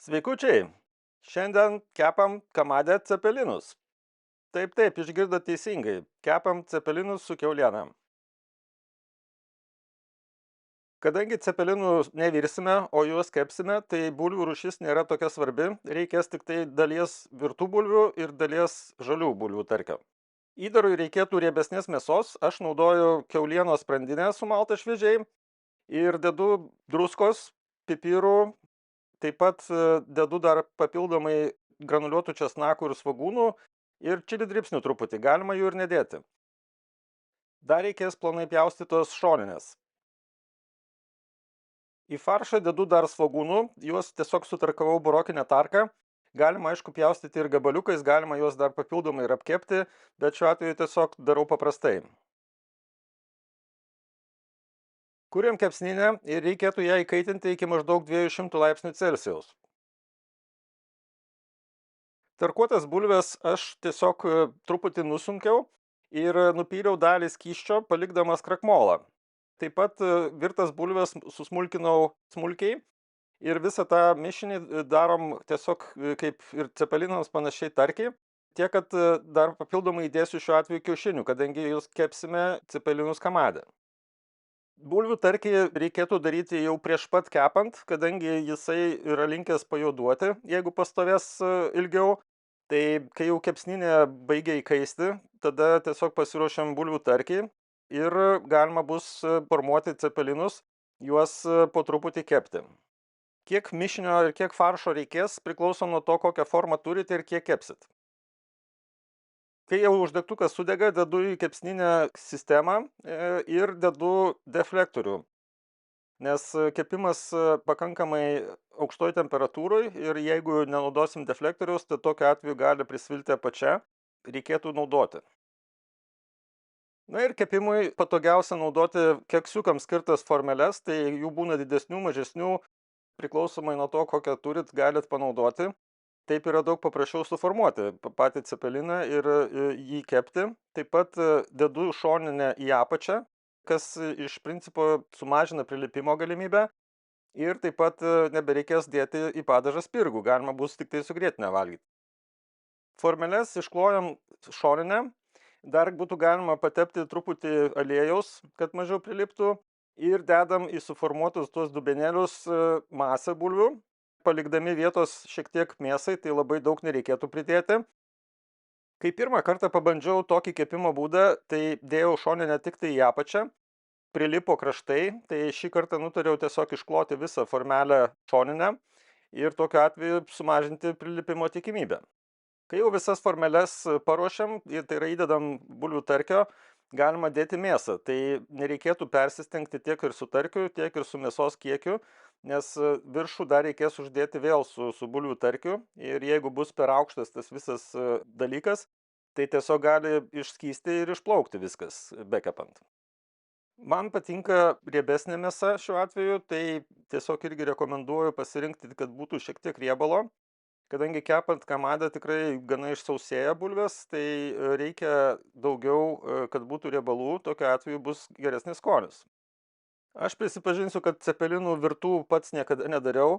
Sveikučiai! Šiandien kepam kamadę cepelinus. Taip, išgirdot teisingai. Kepam cepelinus su kiauliena. Kadangi cepelinų nevirsime, o juos kepsime, tai bulvių rūšis nėra tokia svarbi. Reikės tik tai dalies virtų bulvių ir dalies žalių bulvių, tarkim. Įdarui reikėtų riebesnės mėsos. Aš naudoju kiaulienos sprandinę sumaltą šviežiai ir dedu druskos, pipirų. Taip pat dedu dar papildomai granuliuotų česnakų ir svogūnų ir čili dribsnių truputį, galima jų ir nedėti. Dar reikės plonai pjaustytos šoninės. Į faršą dedu dar svogūnų, juos tiesiog sutarkavau burokinę tarką. Galima, aišku, pjaustyti ir gabaliukais, galima juos dar papildomai ir apkepti, bet šiuo atveju tiesiog darau paprastai. Kuriam kepsninę ir reikėtų ją įkaitinti iki maždaug 200 laipsnių Celsijaus. Tarkuotas bulves aš tiesiog truputį nusunkiau ir nupyliau dalį skysčio, palikdamas krakmolą. Taip pat virtas bulves susmulkinau smulkiai ir visą tą mišinį darom tiesiog kaip ir cepelinams panašiai tarkiai. Tiek, kad dar papildomai įdėsiu šiuo atveju kiaušinių, kadangi jūs kepsime cepelinus kamadę. Bulvių tarkį reikėtų daryti jau prieš pat kepant, kadangi jisai yra linkęs pajuoduoti, jeigu pastovės ilgiau. Tai kai jau kepsninė baigia įkaisti, tada tiesiog pasiruošiam bulvių tarkį ir galima bus formuoti cepelinus, juos po truputį kepti. Kiek mišinio ir kiek faršo reikės, priklauso nuo to, kokią formą turite ir kiek kepsit. Kai jau uždegtukas sudega, dedu į kepsninę sistemą ir dedu deflektorių. Nes kepimas pakankamai aukštoj temperatūroj ir jeigu nenaudosim deflektoriaus, tai tokiu atveju gali prisvilti apačia, reikėtų naudoti. Na ir kepimui patogiausia naudoti keksiukams skirtas formeles, tai jų būna didesnių, mažesnių, priklausomai nuo to, kokią turit, galit panaudoti. Taip yra daug paprasčiau suformuoti patį cepeliną ir jį kepti. Taip pat dedu šoninę į apačią, kas iš principo sumažina prilipimo galimybę ir taip pat nebereikės dėti į padažą spirgų, galima bus tik tai su grietine valgyti. Formeles išklojam šoninę, dar būtų galima patepti truputį aliejaus, kad mažiau priliptų ir dedam į suformuotus tuos dubenėlius masę bulvių, palikdami vietos šiek tiek mėsai, tai labai daug nereikėtų pridėti. Kai pirmą kartą pabandžiau tokį kepimo būdą, tai dėjau šoninę tik tai į apačią, prilipo kraštai, tai šį kartą nutariau tiesiog iškloti visą formelę šoninę ir tokiu atveju sumažinti prilipimo tikimybę. Kai jau visas formeles paruošiam, tai yra įdedam bulvių tarkio, galima dėti mėsą. Tai nereikėtų persistengti tiek ir su tarkiu, tiek ir su mėsos kiekiu, nes viršų dar reikės uždėti vėl su bulvių tarkiu ir jeigu bus per aukštas tas visas dalykas, tai tiesiog gali išskysti ir išplaukti viskas bekepant. Man patinka riebesnė mėsa šiuo atveju, tai tiesiog irgi rekomenduoju pasirinkti, kad būtų šiek tiek riebalo. Kadangi kepant kamadą tikrai gana išsausėja bulvės, tai reikia daugiau, kad būtų riebalų, tokiu atveju bus geresnis skonis. Aš prisipažinsiu, kad cepelinų virtų pats niekada nedariau,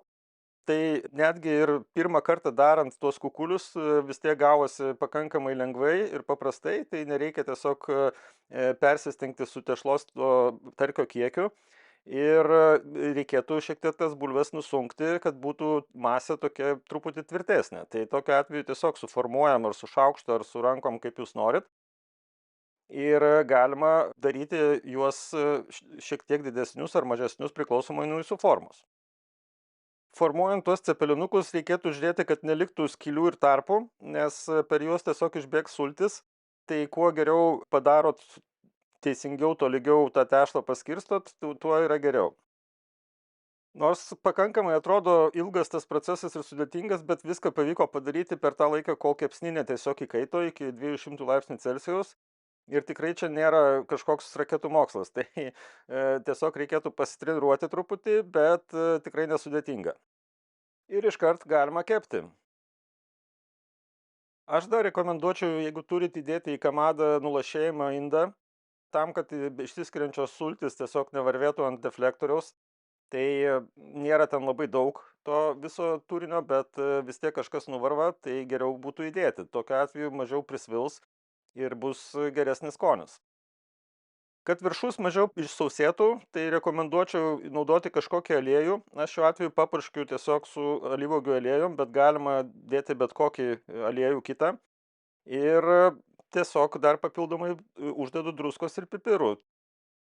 tai netgi ir pirmą kartą darant tuos kukulius vis tiek gavosi pakankamai lengvai ir paprastai, tai nereikia tiesiog persistengti su tešlos to tarkio kiekiu. Ir reikėtų šiek tiek tas bulves nusunkti, kad būtų masė tokia truputį tvirtesnė. Tai tokiu atveju tiesiog suformuojam ar su šaukštu, ar su rankom, kaip jūs norit. Ir galima daryti juos šiek tiek didesnius ar mažesnius priklausomai nuo jūsų formos. Formuojant tuos cepelinukus reikėtų žiūrėti, kad neliktų skylių ir tarpų, nes per juos tiesiog išbėgs sultis. Tai kuo geriau padarot teisingiau, tolygiau tą tešlą paskirstot, tuo yra geriau. Nors pakankamai atrodo ilgas tas procesas ir sudėtingas, bet viską pavyko padaryti per tą laiką, kol kepsninė tiesiog įkaito iki 200 laipsnių Celsijaus. Ir tikrai čia nėra kažkoks raketų mokslas, tai tiesiog reikėtų pasitreniruoti truputį, bet tikrai nesudėtinga. Ir iškart galima kepti. Aš dar rekomenduočiau, jeigu turite įdėti į kamadą nulašėjimą indą, tam, kad išsiskiriančios sultys tiesiog nevarvėtų ant deflektoriaus, Tai nėra ten labai daug to viso turinio, bet vis tiek kažkas nuvarva, tai geriau būtų įdėti. Tokiu atveju mažiau prisvils ir bus geresnis skonis. Kad viršus mažiau išsausėtų, tai rekomenduočiau naudoti kažkokį aliejų. Aš šiuo atveju papurškiu tiesiog su alyvuogių aliejum, bet galima dėti bet kokį aliejų kitą. Ir tiesiog dar papildomai uždedu druskos ir pipirų.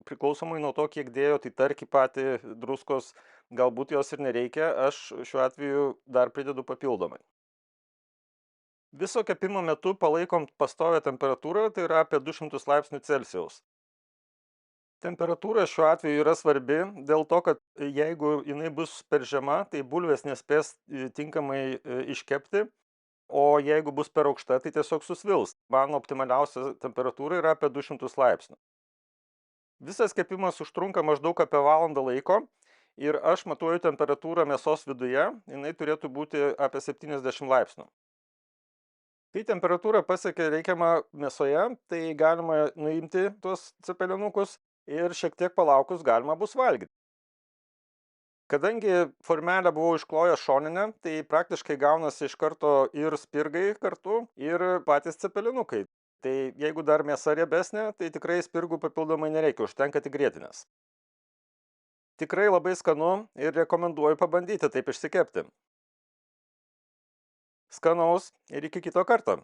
Priklausomai nuo to, kiek dėjo, tai tarki patį druskos, galbūt jos ir nereikia, aš šiuo atveju dar pridedu papildomai. Viso kepimo metu palaikom pastovią temperatūrą, tai yra apie 200 laipsnių Celsijaus. Temperatūra šiuo atveju yra svarbi dėl to, kad jeigu jinai bus per žema, tai bulvės nespės tinkamai iškepti, o jeigu bus per aukšta, tai tiesiog susvils. Mano optimaliausia temperatūra yra apie 200 laipsnių. Visas kepimas užtrunka maždaug apie valandą laiko ir aš matuoju temperatūrą mėsos viduje, jinai turėtų būti apie 70 laipsnių. Kai temperatūra pasiekia reikiamą mėsoje, tai galima nuimti tuos cepelinukus ir šiek tiek palaukus galima bus valgyti. Kadangi formelę buvau išklojęs šoninę, tai praktiškai gaunasi iš karto ir spirgai kartu, ir patys cepelinukai. Tai jeigu dar mėsa riebesnė, tai tikrai spirgų papildomai nereikia, užtenka tik grietinės. Tikrai labai skanu ir rekomenduoju pabandyti taip išsikepti. Skanaus ir iki kito karto.